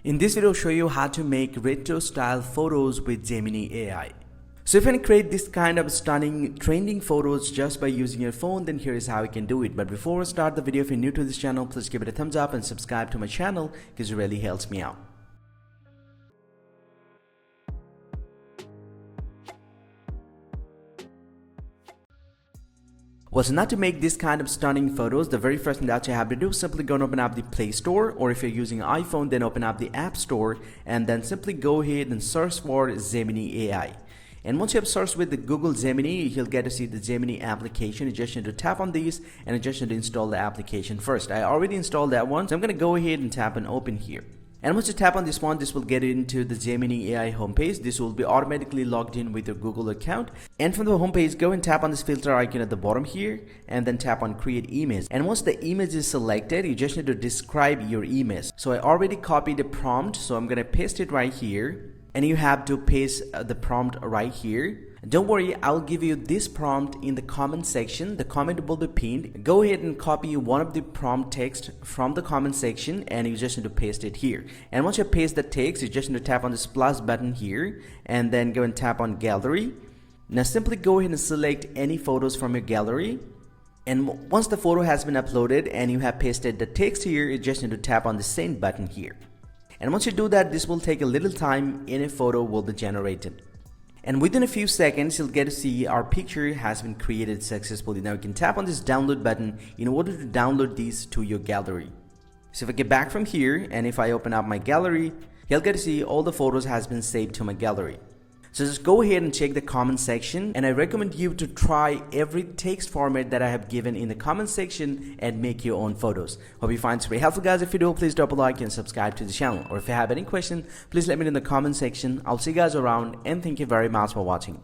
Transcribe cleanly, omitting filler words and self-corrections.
In this video, I'll show you how to make retro style photos with Gemini AI. So if you can create this kind of stunning trending photos just by using your phone, then here is how you can do it. But before we start the video, if you're new to this channel, please give it a thumbs up and subscribe to my channel because it really helps me out. Well, so now to make this kind of stunning photos, the very first thing that you have to do is simply go and open up the Play Store, or if you're using an iPhone, then open up the App Store and then simply go ahead and search for Gemini AI. And once you have searched with the Google Gemini, you'll get to see the Gemini application. You just need to tap on these and you just need to install the application first. I already installed that one, so I'm going to go ahead and tap on open here. And once you tap on this one, this will get into the Gemini AI homepage. This will be automatically logged in with your Google account. And from the homepage, go and tap on this filter icon at the bottom here and then tap on create image. And once the image is selected, you just need to describe your image. So I already copied the prompt, so I'm going to paste it right here. And you have to paste the prompt right here. Don't worry, I'll give you this prompt in the comment section. The comment will be pinned. Go ahead and copy one of the prompt text from the comment section and you just need to paste it here. And once you paste the text, you just need to tap on this plus button here and then go and tap on gallery. Now simply go ahead and select any photos from your gallery. And once the photo has been uploaded and you have pasted the text here, you just need to tap on the send button here. And once you do that, this will take a little time and a photo will be generated. And within a few seconds, you'll get to see our picture has been created successfully. Now you can tap on this download button in order to download these to your gallery. So if I get back from here and if I open up my gallery, you'll get to see all the photos has been saved to my gallery. So just go ahead and check the comment section, and I recommend you to try every text format that I have given in the comment section and make your own photos. Hope you find this very helpful, guys. If you do, please drop a like and subscribe to the channel. Or if you have any question, please let me know in the comment section. I'll see you guys around, and thank you very much for watching.